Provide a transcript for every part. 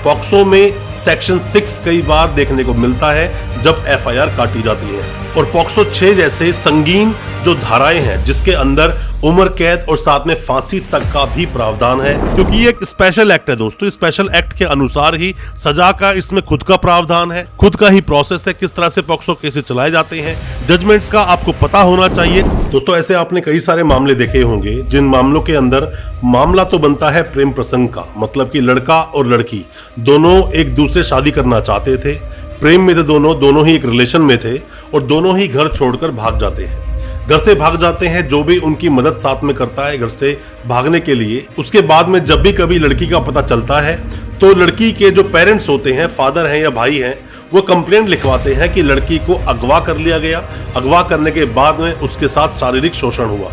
POCSO में section 6 कई बार देखने को मिलता है जब एफआईआर काटी जाती है, और पॉक्सो 6 जैसे संगीन जो धाराएं हैं जिसके अंदर उम्र कैद और साथ में फांसी तक का भी प्रावधान है, क्योंकि ये एक स्पेशल एक्ट है दोस्तों। स्पेशल एक्ट के अनुसार ही सजा का इसमें खुद का प्रावधान है, खुद का ही प्रोसेस है किस तरह से पॉक्सो केसेस चलाए जाते हैं, जजमेंट्स का आपको पता होना चाहिए। दोस्तों ऐसे आपने कई सारे मामले देखे होंगे जिन मामलों के अंदर मामला तो बनता है प्रेम प्रसंग का, मतलब कि लड़का और लड़की दोनों एक दूसरे शादी करना चाहते थे, प्रेम में थे दोनों ही एक रिलेशन में थे और दोनों ही घर छोड़कर भाग जाते हैं। घर से भाग जाते हैं, जो भी उनकी मदद साथ में करता है घर से भागने के लिए। उसके बाद में जब भी कभी लड़की का पता चलता है तो लड़की के जो पेरेंट्स होते हैं, फादर हैं या भाई हैं, वो कंप्लेंट लिखवाते हैं कि लड़की को अगवा कर लिया गया, अगवा करने के बाद में उसके साथ शारीरिक शोषण हुआ।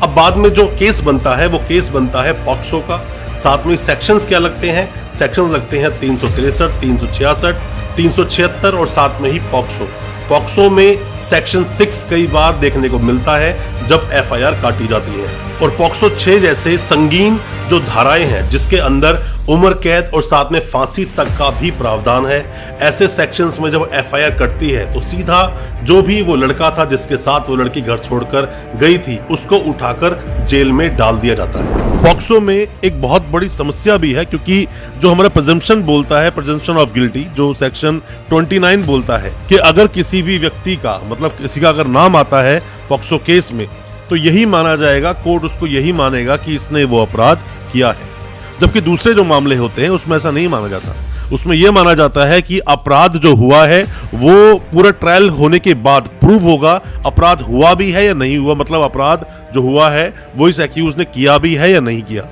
अब बाद में जो केस बनता है वो केस बनता है पॉक्सो का। साथ में सेक्शंस क्या लगते हैं? सेक्शंस लगते हैं 363, 366, 376 और साथ में ही पॉक्सो। पॉक्सो में सेक्शन 6 कई बार देखने को मिलता है जब एफआईआर काटी जाती है, और पॉक्सो 6 जैसे संगीन जो धाराएं हैं जिसके अंदर उम्र कैद और साथ में फांसी तक का भी प्रावधान है, ऐसे सेक्शंस में जब एफआईआर कटती है तो सीधा जो भी वो लड़का था जिसके साथ वो लड़की घर छोड़कर गई थी उसको उठाकर जेल में डाल दिया जाता है। पॉक्सो में एक बहुत बड़ी समस्या भी है, क्योंकि जो हमारा प्रेजम्पशन बोलता है, प्रेजम्पशन ऑफ गिल्टी, जो सेक्शन 29 बोलता है कि अगर किसी भी व्यक्ति का, मतलब किसी का अगर नाम आता है पॉक्सो केस में तो यही माना जाएगा, कोर्ट उसको यही मानेगा कि इसने वो अपराध किया है। जबकि दूसरे जो मामले होते हैं उसमें ऐसा नहीं माना जाता। उसमें यह माना जाता है कि अपराध जो हुआ है वो पूरा ट्रायल होने के बाद प्रूव होगा अपराध हुआ भी है या नहीं हुआ, मतलब अपराध जो हुआ है वो इस एक्यूज ने किया भी है या नहीं किया।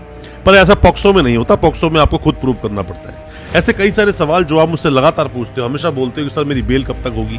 पर ऐसा पॉक्सो में नहीं होता। पॉक्सो में आपको खुद प्रूव करना पड़ता है। ऐसे कई सारे सवाल जो आप मुझसे लगातार पूछते हो, हमेशा बोलते हो कि सर मेरी बेल कब तक होगी,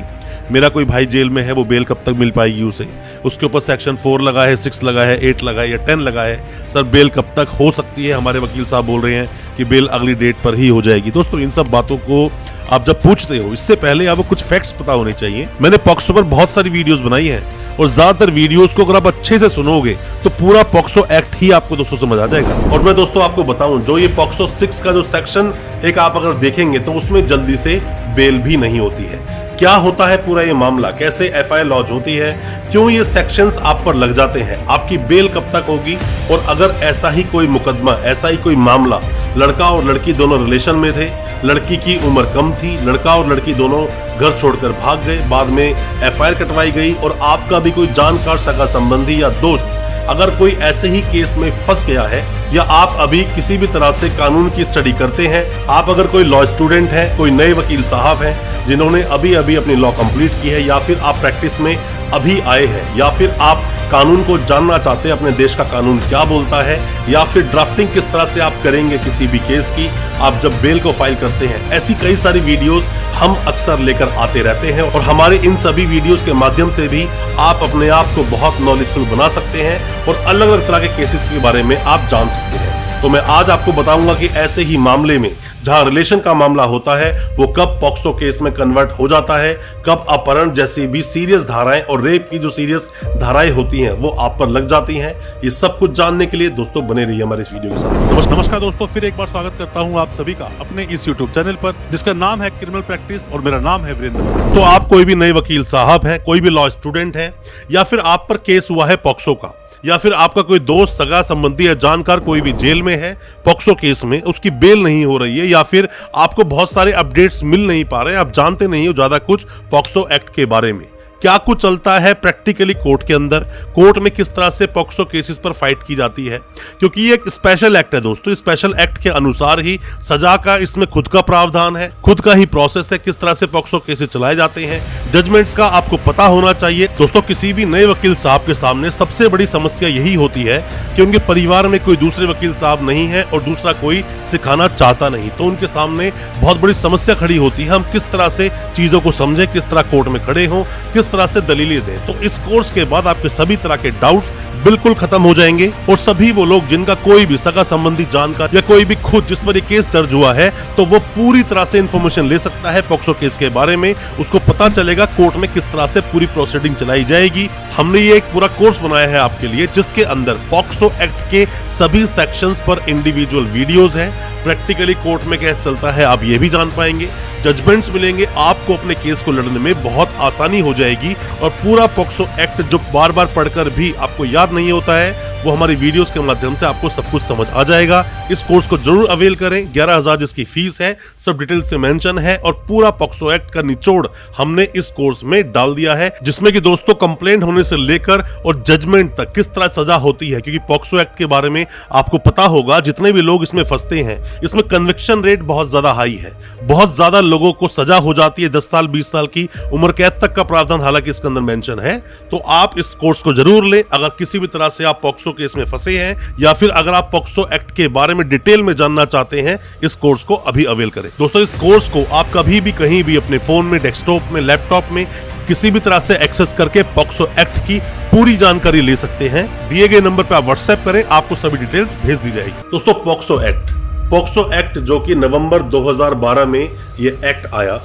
मेरा कोई भाई जेल में है वो बेल कब तक मिल पाएगी उसे, उसके ऊपर सेक्शन 4 लगा है, 6 लगा है, 8 लगा है या 10 लगा है, सर बेल कब तक हो सकती है। हमारे वकील साहब बोल रहे हैं कि बेल अगली डेट पर ही हो जाएगी। दोस्तों इन सब बातों को आप जब पूछते हो इससे पहले आपको कुछ फैक्ट्स पता होने चाहिए। मैंने पॉक्सो पर बहुत सारी वीडियोस बनाई हैं और ज्यादातर वीडियोस को अगर आप अच्छे से सुनोगे तो पूरा पॉक्सो एक्ट ही आपको दोस्तों समझ आ जाएगा। और मैं दोस्तों आपको बताऊं, जो ये पॉक्सो 6 का जो सेक्शन एक आप अगर देखेंगे तो उसमें जल्दी से बेल भी नहीं होती है। क्या होता है पूरा ये मामला, कैसे एफआईआर लॉन्च होती है, क्यों ये सेक्शंस आप पर लग जाते हैं, आपकी बेल कब तक होगी, और अगर ऐसा ही कोई मुकदमा, ऐसा ही कोई मामला, लड़का और लड़की दोनों रिलेशन में थे, लड़की की उम्र कम थी, लड़का और लड़की दोनों घर छोड़कर भाग गए, बाद में एफआईआर कटवाई गई, और आपका भी कोई जानकार सगा संबंधी या दोस्त अगर कोई ऐसे ही केस में फंस गया है, या आप अभी किसी भी तरह से कानून की स्टडी करते हैं, आप अगर कोई लॉ स्टूडेंट हैं, कोई नए वकील साहब हैं जिन्होंने अभी अभी अपनी लॉ कंप्लीट की है, या फिर आप प्रैक्टिस में अभी आए हैं, या फिर आप कानून को जानना चाहते हैं अपने देश का कानून क्या बोलता है, या फिर ड्राफ्टिंग किस तरह से आप करेंगे किसी भी केस की आप जब बेल को फाइल करते हैं, ऐसी कई सारी वीडियोस हम अक्सर लेकर आते रहते हैं। और हमारे इन सभी वीडियोस के माध्यम से भी आप अपने आप को बहुत नॉलेजफुल बना सकते हैं और अलग अलग तरह के केसेस के बारे में आप जान सकते हैं। तो मैं आज आपको बताऊंगा कि ऐसे ही मामले में जहां रिलेशन का मामला होता है वो कब पॉक्सो केस में कन्वर्ट हो जाता है, कब अपहरण जैसी भी सीरियस धाराएं और रेप की जो सीरियस धाराएं होती हैं वो आप पर लग जाती हैं। ये सब कुछ जानने के लिए दोस्तों बने रहिए हमारे इस वीडियो के साथ। नमस्कार दोस्तों, फिर एक बार स्वागत करता हूं आप सभी का अपने इस यूट्यूब चैनल पर जिसका नाम है क्रिमिनल प्रैक्टिस और मेरा नाम है वीरेंद्र। तो आप कोई भी नए वकील साहब हैं, कोई भी लॉ स्टूडेंट है, या फिर आप पर केस हुआ है पॉक्सो का, या फिर आपका कोई दोस्त, सगा संबंधी या जानकार कोई भी जेल में है पॉक्सो केस में, उसकी बेल नहीं हो रही है, या फिर आपको बहुत सारे अपडेट्स मिल नहीं पा रहे हैं, आप जानते नहीं हो ज्यादा कुछ पॉक्सो एक्ट के बारे में, क्या कुछ चलता है प्रैक्टिकली कोर्ट के अंदर, कोर्ट में किस तरह से पॉक्सो केसेस पर फाइट की जाती है, क्योंकि ये एक स्पेशल एक्ट है दोस्तों। स्पेशल एक्ट के अनुसार ही सजा का इसमें खुद का प्रावधान है, खुद का ही प्रोसेस है किस तरह से पॉक्सो केसेस चलाए जाते हैं, जजमेंट्स का आपको पता होना चाहिए। दोस्तों किसी भी नए वकील साहब के सामने सबसे बड़ी समस्या यही होती है कि उनके परिवार में कोई दूसरे वकील साहब नहीं है और दूसरा कोई सिखाना चाहता नहीं, तो उनके सामने बहुत बड़ी समस्या खड़ी होती है। हम किस तरह से चीजों को समझें, किस तरह कोर्ट में खड़े हों, किस तरह से दलीलें दें। तो इस कोर्स के बाद आपके सभी तरह के डाउट्स बिल्कुल खत्म हो जाएंगे और सभी वो लोग जिनका कोई भी सगा संबंधी जानकार या कोई भी खुद जिस पर ये केस दर्ज हुआ है तो वो पूरी तरह से इंफॉर्मेशन ले सकता है पॉक्सो केस के बारे में। उसको पता चलेगा कोर्ट में किस तरह से पूरी प्रोसीडिंग चलाई जाएगी। हमने ये एक पूरा कोर्स बनाया है आपके लिए जिसके अंदर पॉक्सो एक्ट के सभी सेक्शंस पर इंडिविजुअल वीडियोस हैं। प्रैक्टिकली कोर्ट में केस चलता है आप ये भी जान पाएंगे, जजमेंट्स मिलेंगे, आपको अपने केस को लड़ने में बहुत आसानी हो जाएगी। और पूरा पॉक्सो एक्ट जो बार बार पढ़कर भी आपको याद नहीं होता है वो हमारी वीडियोस के माध्यम से आपको सब कुछ समझ आ जाएगा। इस कोर्स को जरूर अवेल करें। 11,000 जिसकी फीस है, सब डिटेल से मेंशन है और पूरा पॉक्सो एक्ट का निचोड़ हमने इस कोर्स में डाल दिया है जिसमें कि दोस्तों कंप्लेंट होने से लेकर और जजमेंट तक किस तरह सजा होती है। क्योंकि पॉक्सो एक्ट के बारे में आपको पता होगा जितने भी लोग इसमें फंसते हैं इसमें कन्विक्शन रेट बहुत ज्यादा हाई है। बहुत ज्यादा लोगों को सजा हो जाती है, 10 साल 20 साल की उम्र कैद तक का प्रावधान हालांकि इसके अंदर मेंशन है। तो आप इस कोर्स को जरूर लें अगर किसी भी तरह से आप पॉक्सो केस में फंसे हैं या फिर अगर आप पॉक्सो एक्ट के बारे में डिटेल में जानना चाहते हैं इस कोर्स को अभी अवेल करें। दोस्तों इस कोर्स को आप कभी भी कहीं भी अपने फोन में, डेस्कटॉप में, लैपटॉप में किसी भी तरह से एक्सेस करके पॉक्सो एक्ट की पूरी जानकारी ले सकते हैं। दिए गए नंबर पर आप व्हाट्सएप करें, आपको सभी डिटेल्स भेज दी जाएगी। दोस्तों पॉक्सो एक्ट जो कि नवंबर 2012 में ये एक्ट आया,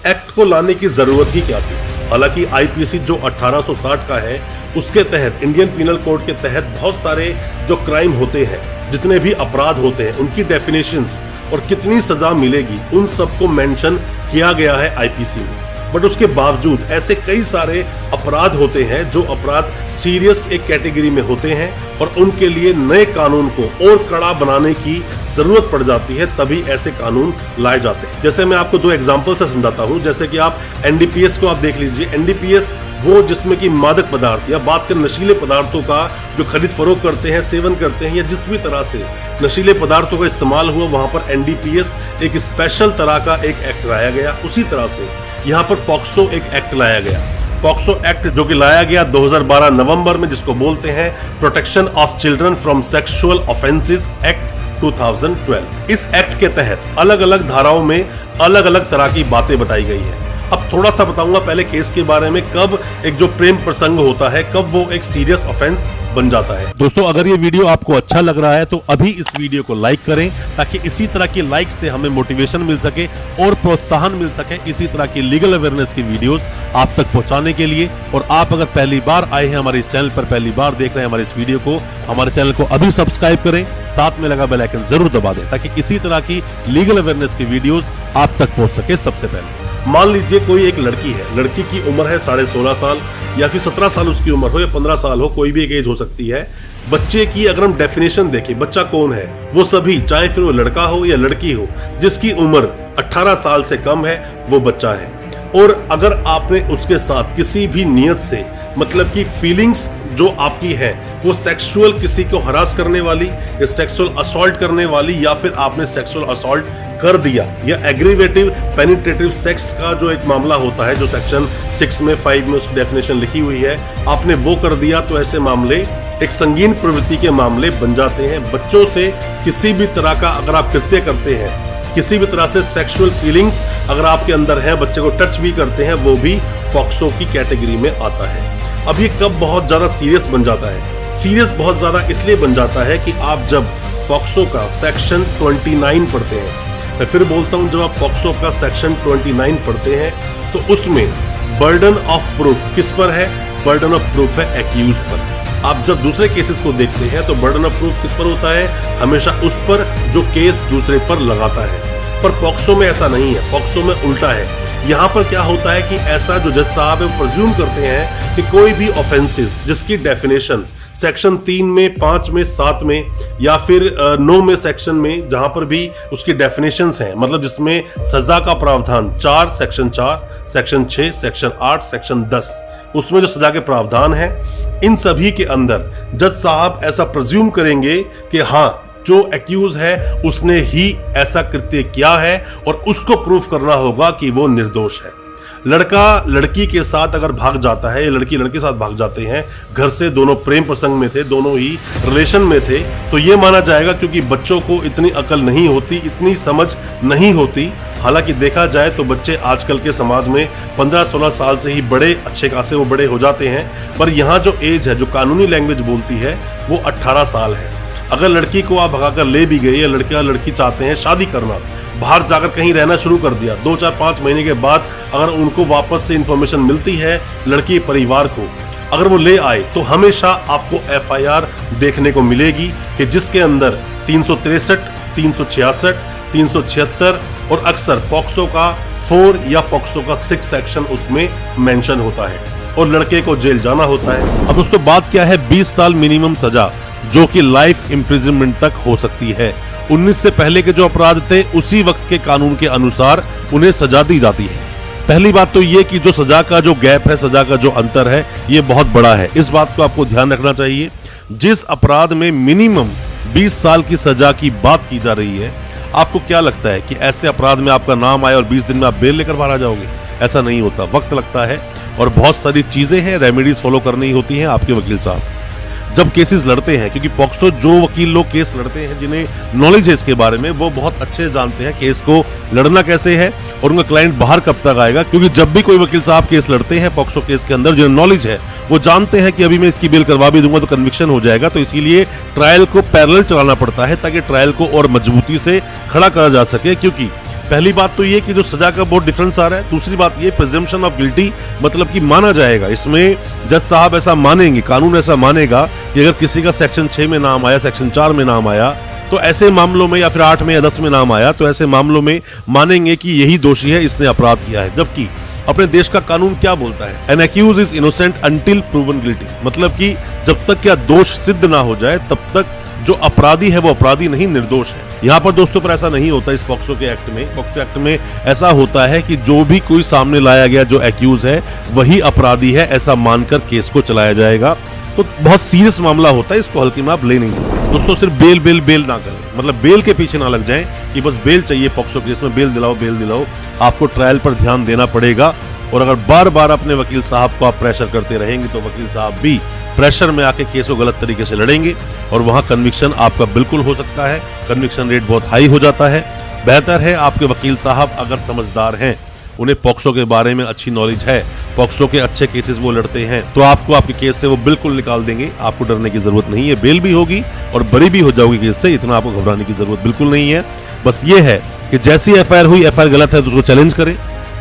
एक्ट को लाने की जरूरत ही क्या थी? हालांकि आईपीसी जो 1860 का है उसके तहत, इंडियन पीनल कोड के तहत बहुत सारे जो क्राइम होते हैं, जितने भी अपराध होते हैं उनकी डेफिनेशंस और कितनी सजा मिलेगी उन सबको मेंशन किया गया है आईपीसी में। बट उसके बावजूद ऐसे कई सारे अपराध होते हैं जो अपराध सीरियस एक कैटेगरी में होते हैं और उनके लिए नए कानून को और कड़ा बनाने की जरूरत पड़ जाती है, तभी ऐसे कानून लाए जाते हैं। जैसे मैं आपको 2 एग्जांपल से समझाता हूं। जैसे कि आप एनडीपीएस को आप देख लीजिए। एनडीपीएस वो जिसमें कि मादक पदार्थ या बात करें नशीले पदार्थों का जो खरीद फरोख्त करते हैं, सेवन करते हैं या जिस भी तरह से नशीले पदार्थों का इस्तेमाल हुआ वहां पर एनडीपीएस एक स्पेशल तरह का एक एक्ट लाया गया। उसी तरह से यहाँ पर पॉक्सो एक एक्ट लाया गया। पॉक्सो एक्ट जो कि लाया गया 2012 नवंबर में, जिसको बोलते हैं protection of children from sexual offences act 2012। इस एक्ट के तहत अलग अलग धाराओं में अलग अलग तरह की बातें बताई गई है। अब थोड़ा सा बताऊंगा पहले केस के बारे में, कब एक जो प्रेम प्रसंग होता है कब वो एक सीरियस ऑफेंस बन जाता है। दोस्तों अगर ये वीडियो आपको अच्छा लग रहा है तो अभी इस वीडियो को लाइक करें ताकि इसी तरह की लाइक से हमें मोटिवेशन मिल सके और प्रोत्साहन मिल सके इसी तरह की लीगल अवेयरनेस की वीडियोस आप तक पहुंचाने के लिए। और आप अगर पहली बार आए हैं हमारे इस चैनल पर, पहली बार देख रहे हैं हमारे इस वीडियो को, हमारे चैनल को अभी सब्सक्राइब करें, साथ में लगा बेल आइकन जरूर दबा दें ताकि इसी तरह की लीगल अवेयरनेस की वीडियोस आप तक पहुंच सके सबसे पहले। मान लीजिए कोई एक लड़की है, लड़की की उम्र है 16.5 साल या फिर 17 साल उसकी उम्र हो या 15 साल हो, कोई भी एक एज हो सकती है। बच्चे की अगर हम डेफिनेशन देखें, बच्चा कौन है? वो सभी, चाहे फिर वो लड़का हो या लड़की हो, जिसकी उम्र 18 साल से कम है वो बच्चा है। और अगर आपने उसके साथ किसी भी नियत से, मतलब कि फीलिंग्स जो आपकी है वो सेक्सुअल किसी को हरास करने वाली या सेक्सुअल असॉल्ट करने वाली, या फिर आपने सेक्सुअल असॉल्ट कर दिया या एग्रीवेटिव पेनिट्रेटिव सेक्स का जो एक मामला होता है जो सेक्शन 6 में 5 में उसकी डेफिनेशन लिखी हुई है, आपने वो कर दिया तो ऐसे मामले एक संगीन प्रवृत्ति के मामले बन जाते हैं। बच्चों से किसी भी तरह का अगर आप कृत्य करते हैं, किसी भी तरह से सेक्सुअल फीलिंग्स अगर आपके अंदर है, बच्चे को टच भी करते हैं, वो भी पॉक्सो की कैटेगरी में आता है। अब ये कब बहुत ज्यादा सीरियस बन जाता है? सीरियस बहुत ज्यादा इसलिए बन जाता है कि आप जब पॉक्सो का सेक्शन 29 पढ़ते हैं, मैं फिर बोलता हूं, जब आप पॉक्सो का सेक्शन 29 पढ़ते हैं तो उसमें बर्डन ऑफ प्रूफ किस पर है? बर्डन ऑफ प्रूफ है एक्यूज पर। आप जब दूसरे केसेस को देखते हैं तो बर्डन ऑफ प्रूफ किस पर होता है? हमेशा उस पर जो केस दूसरे पर लगाता है। पर पॉक्सो में ऐसा नहीं है, पॉक्सो में उल्टा है। यहाँ पर क्या होता है कि ऐसा जो जज साहब है वो प्रिज्यूम करते हैं कि कोई भी ऑफेंसेस जिसकी डेफिनेशन सेक्शन 3 में, 5 में, 7 में या फिर 9 में सेक्शन में, जहां पर भी उसकी डेफिनेशंस हैं, मतलब जिसमें सजा का प्रावधान 4, सेक्शन 4, सेक्शन 6, सेक्शन 8, सेक्शन 10, उसमें जो सजा के प्रावधान है, इन सभी के अंदर जज साहब ऐसा प्रिज्यूम करेंगे कि हाँ, जो एक्यूज है उसने ही ऐसा कृत्य किया है और उसको प्रूफ करना होगा कि वो निर्दोष है। लड़का लड़की के साथ अगर भाग जाता है या लड़की लड़के के साथ भाग जाते हैं घर से, दोनों प्रेम प्रसंग में थे, दोनों ही रिलेशन में थे, तो ये माना जाएगा क्योंकि बच्चों को इतनी अकल नहीं होती, इतनी समझ नहीं होती, हालांकि देखा जाए तो बच्चे आजकल के समाज में 15-16 साल से ही बड़े अच्छे खासे वो बड़े हो जाते हैं, पर यहाँ जो एज है, जो कानूनी लैंग्वेज बोलती है, वो 18 साल है। अगर लड़की को आप भगाकर ले भी गए या लड़की चाहते हैं शादी करना, बाहर जाकर कहीं रहना शुरू कर दिया, 2-4-5 महीने के बाद अगर उनको वापस से इंफॉर्मेशन मिलती है लड़की परिवार को, अगर वो ले आए, तो हमेशा आपको FIR देखने को मिलेगी कि जिसके अंदर 363, 366, 376 और अक्सर पॉक्सो का 4 या पॉक्सो का 6 सेक्शन उसमें मेंशन होता है और लड़के को जेल जाना होता है। अब दोस्तों बात क्या है, 20 साल मिनिमम सजा, जो कि लाइफ इम्प्रिजनमेंट तक हो सकती है। 19 से पहले के जो अपराध थे उसी वक्त के कानून के अनुसार उन्हें सजा दी जाती है। पहली बात तो ये कि जो सजा का जो गैप है, सजा का जो अंतर है, ये बहुत बड़ा है। इस बात को आपको ध्यान रखना चाहिए। जिस अपराध में मिनिमम 20 साल की सजा की बात की जा रही है, आपको क्या लगता है कि ऐसे अपराध में आपका नाम आए और 20 दिन में आप बेल लेकर बाहर आ जाओगे? ऐसा नहीं होता, वक्त लगता है और बहुत सारी चीजें हैं, रेमेडीज फॉलो करनी होती हैं आपके वकील साहब जब केसेस लड़ते हैं। क्योंकि पॉक्सो जो वकील लोग केस लड़ते हैं, जिन्हें नॉलेज है इसके बारे में, वो बहुत अच्छे जानते हैं केस को लड़ना कैसे है और उनका क्लाइंट बाहर कब तक आएगा। क्योंकि जब भी कोई वकील साहब केस लड़ते हैं पॉक्सो केस के अंदर, जिन्हें नॉलेज है, वो जानते हैं कि अभी मैं इसकी बेल करवा भी दूंगा तो कन्विक्शन हो जाएगा, तो इसीलिए ट्रायल को पैरेलल चलाना पड़ता है ताकि ट्रायल को और मजबूती से खड़ा करा जा सके। क्योंकि पहली बात तो ये कि जो सजा का बहुत डिफरेंस आ रहा है, दूसरी बात ये प्रिजम्पशन ऑफ गिल्टी, मतलब कि माना जाएगा। इसमें जज साहब ऐसा मानेंगे, कानून ऐसा मानेगा कि अगर किसी का सेक्शन 6 में नाम आया, सेक्शन 4 में नाम आया, तो ऐसे मामलों में, या फिर 8 में या 10 में नाम आया, तो ऐसे मामलों में मानेंगे कि यही दोषी है, इसने अपराध किया है। जबकि अपने देश का कानून क्या बोलता है, an accused is innocent until proven guilty, मतलब कि जब तक क्या दोष सिद्ध ना हो जाए तब तक जो अपराधी है वो अपराधी नहीं, निर्दोष है। यहाँ पर दोस्तों पर ऐसा नहीं होता। इस पॉक्सो के एक्ट में, पॉक्सो एक्ट में ऐसा होता है कि जो भी कोई सामने लाया गया जो एक्यूज है वही अपराधी है, ऐसा मानकर केस को चलाया जाएगा। तो बहुत सीरियस मामला होता है, इसको हल्के में आप ले नहीं सकते दोस्तों। सिर्फ बेल ना करें, मतलब बेल के पीछे ना लग जाएं कि बस बेल चाहिए पॉक्सो केस में, बेल दिलाओ। आपको ट्रायल पर ध्यान देना पड़ेगा। और अगर बार बार अपने वकील साहब को आप प्रेशर करते रहेंगे तो वकील साहब भी प्रेशर में आके केस को गलत तरीके से लड़ेंगे और वहां कन्विक्शन आपका बिल्कुल हो सकता है। कन्विक्शन रेट बहुत हाई हो जाता है। बेहतर है आपके वकील साहब अगर समझदार हैं, उन्हें पॉक्सो के बारे में अच्छी नॉलेज है, पॉक्सो के अच्छे केसेस वो लड़ते हैं, तो आपको आपके केस से वो बिल्कुल निकाल देंगे। आपको डरने की जरूरत नहीं है, बेल भी होगी और बरी भी हो जाओगी केस से, इतना आपको घबराने की जरूरत बिल्कुल नहीं है। बस ये है कि जैसी FIR हुई, FIR गलत है तो उसको चैलेंज करें।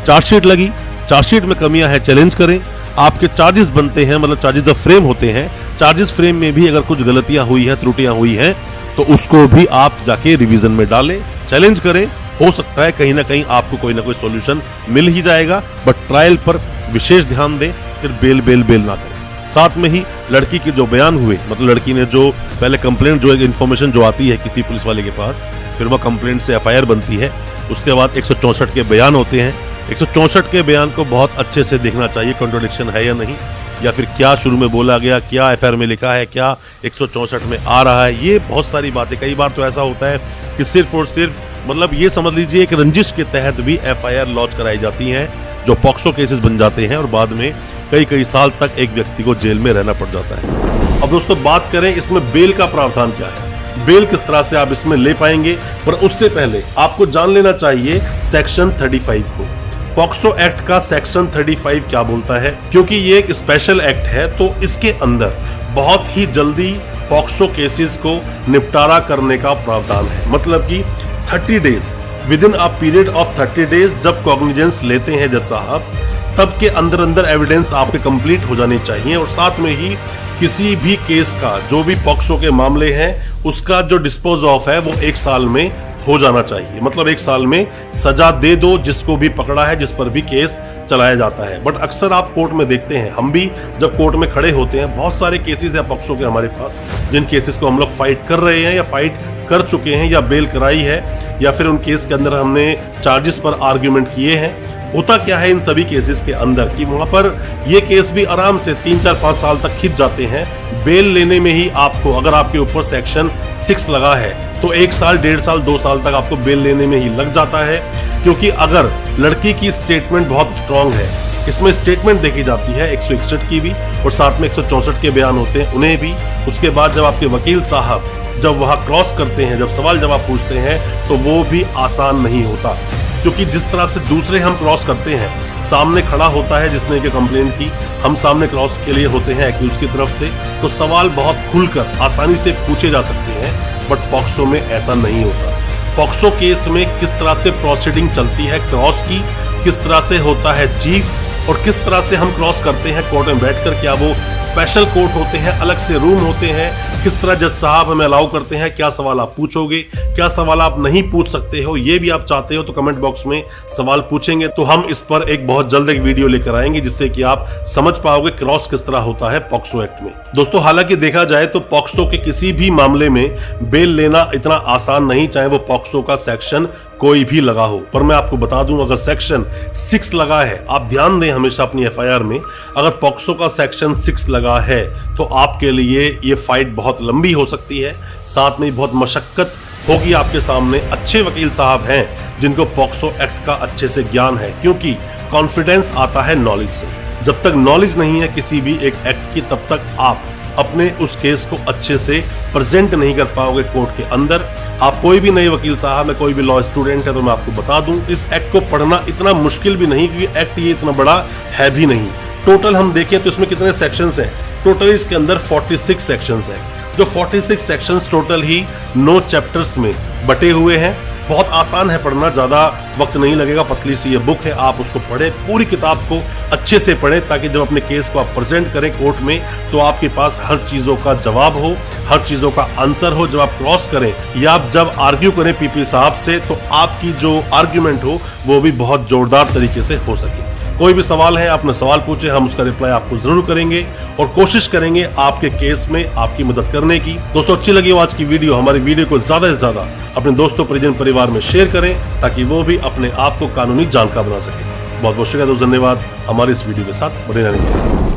चार्जशीट लगी, चार्जशीट में कमियां हैं, चैलेंज करें। आपके चार्जेस बनते हैं, मतलब चार्जेस जब फ्रेम होते हैं, चार्जेस फ्रेम में भी अगर कुछ गलतियां हुई हैं, त्रुटियां हुई हैं, तो उसको भी आप जाके रिवीजन में डालें, चैलेंज करें। हो सकता है कहीं ना कहीं आपको कोई ना कोई सॉल्यूशन मिल ही जाएगा, बट ट्रायल पर विशेष ध्यान दें, सिर्फ बेल ना करें। साथ में ही लड़की के जो बयान हुए, मतलब लड़की ने जो पहले कंप्लेंट, जो इन्फॉर्मेशन जो आती है किसी पुलिस वाले के पास, फिर वह कंप्लेंट से FIR बनती है, उसके बाद 164 के बयान होते हैं। 164 के बयान को बहुत अच्छे से देखना चाहिए, कॉन्ट्रडिक्शन है या नहीं, या फिर क्या शुरू में बोला गया, क्या FIR में लिखा है, क्या 164 में आ रहा है, ये बहुत सारी बातें। कई बार तो ऐसा होता है कि सिर्फ और सिर्फ, मतलब ये समझ लीजिए एक रंजिश के तहत भी FIR लॉन्च कराई जाती हैं, जो पॉक्सो केसेस बन जाते हैं और बाद में कई साल तक एक व्यक्ति को जेल में रहना पड़ जाता है। अब दोस्तों बात करें इसमें बेल का प्रावधान क्या है, बेल किस तरह से आप इसमें ले पाएंगे, पर उससे पहले आपको जान लेना चाहिए सेक्शन 35 को। पॉक्सो एक्ट का सेक्शन 35 क्या बोलता है, क्योंकि ये एक स्पेशल एक्ट है, तो इसके अंदर बहुत ही जल्दी पॉक्सो केसेस को निपटारा करने का प्रावधान है। मतलब कि 30 days, with in a period of 30 days जब कॉग्निजेंस लेते हैं जज साहब, तब के अंदर एविडेंस आपके कंप्लीट हो जाने चाहिए। और साथ में ही किसी भी केस का, जो भी पॉक्सो के मामले हैं, उसका जो डिस्पोज ऑफ है वो 1 साल में हो जाना चाहिए। मतलब 1 साल में सजा दे दो जिसको भी पकड़ा है, जिस पर भी केस चलाया जाता है। बट अक्सर आप कोर्ट में देखते हैं, हम भी जब कोर्ट में खड़े होते हैं, बहुत सारे केसेस है पॉक्सो के हमारे पास, जिन केसेस को हम लोग फाइट कर रहे हैं या फाइट कर चुके हैं, या बेल कराई है, या फिर उन केस के अंदर हमने चार्जेस पर आर्ग्यूमेंट किए हैं। होता क्या है इन सभी केसेस के अंदर कि वहां पर ये केस भी आराम से 3, 4, 5 साल तक खिंच जाते हैं। बेल लेने में ही आपको, अगर आपके ऊपर सेक्शन 6 लगा है, तो 1 साल, 1.5 साल, 2 साल तक आपको बेल लेने में ही लग जाता है। क्योंकि अगर लड़की की स्टेटमेंट बहुत स्ट्रांग है, इसमें स्टेटमेंट देखी जाती है 161 की भी, और साथ में 164 के बयान होते हैं उन्हें भी। उसके बाद जब आपके वकील साहब जब वहां क्रॉस करते हैं, जब सवाल जवाब पूछते हैं, तो वो भी आसान नहीं होता। क्योंकि जिस तरह से दूसरे हम क्रॉस करते हैं, सामने खड़ा होता है जिसने कि कंप्लेंट की, हम सामने क्रॉस के लिए होते हैं एक्यूज की तरफ से, तो सवाल बहुत खुलकर आसानी से पूछे जा सकते हैं। बट पॉक्सो में ऐसा नहीं होता। पॉक्सो केस में किस तरह से प्रोसीडिंग चलती है क्रॉस की, किस तरह से होता है चीफ, और किस तरह से हम क्रॉस करते हैं कोर्ट में बैठकर, क्या वो स्पेशल कोर्ट होते हैं, अलग से रूम होते हैं, किस तरह जज साहब हमें अलाउ करते हैं, क्या सवाल आप पूछोगे, क्या सवाल आप नहीं पूछ सकते हो, ये भी आप चाहते हो तो कमेंट बॉक्स में सवाल पूछेंगे तो हम इस पर एक बहुत जल्द एक वीडियो लेकर आएंगे जिससे कि आप समझ पाओगे क्रॉस किस तरह होता है पॉक्सो एक्ट में। दोस्तों, हालांकि देखा जाए तो पॉक्सो के किसी भी मामले में बेल लेना इतना आसान नहीं, चाहे वो पॉक्सो का सेक्शन कोई भी लगा हो। पर मैं आपको बता दूं, अगर सेक्शन 6 लगा है, आप ध्यान दें हमेशा अपनी एफआईआर में, अगर पॉक्सो का सेक्शन 6 लगा है तो आपके लिए ये फाइट बहुत लंबी हो सकती है, साथ में बहुत मशक्कत होगी आपके सामने। अच्छे वकील साहब हैं जिनको पॉक्सो एक्ट का अच्छे से ज्ञान है, क्योंकि कॉन्फिडेंस आता है नॉलेज से। जब तक नॉलेज नहीं है किसी भी एक एक्ट की, तब तक आप अपने उस केस को अच्छे से प्रेजेंट नहीं कर पाओगे कोर्ट के अंदर। आप कोई भी नए वकील साहब है, कोई भी लॉ स्टूडेंट है, तो मैं आपको बता दूं, इस एक्ट को पढ़ना इतना मुश्किल भी नहीं, क्योंकि एक्ट ये इतना बड़ा है भी नहीं। टोटल हम देखें तो इसमें कितने सेक्शंस हैं, टोटल इसके अंदर 46 सेक्शंस हैं, जो 46 सेक्शंस टोटल ही 9 चैप्टर्स में बटे हुए हैं। बहुत आसान है पढ़ना, ज्यादा वक्त नहीं लगेगा, पतली सी ये बुक है, आप उसको पढ़ें, पूरी किताब को अच्छे से पढ़ें, ताकि जब अपने केस को आप प्रेजेंट करें कोर्ट में तो आपके पास हर चीजों का जवाब हो, हर चीजों का आंसर हो। जब आप क्रॉस करें या आप जब आर्ग्यू करें पीपी साहब से, तो आपकी जो आर्ग्यूमेंट हो वो भी बहुत जोरदार तरीके से हो सके। कोई भी सवाल है, आपने सवाल पूछे, हम उसका रिप्लाई आपको जरूर करेंगे और कोशिश करेंगे आपके केस में आपकी मदद करने की। दोस्तों, अच्छी लगी हो आज की वीडियो, हमारी वीडियो को ज्यादा से ज्यादा अपने दोस्तों, परिजन, परिवार में शेयर करें, ताकि वो भी अपने आप को कानूनी जानकार बना सके। बहुत बहुत शुक्रिया दोस्तों, धन्यवाद हमारे इस वीडियो के साथ बने रहने के लिए।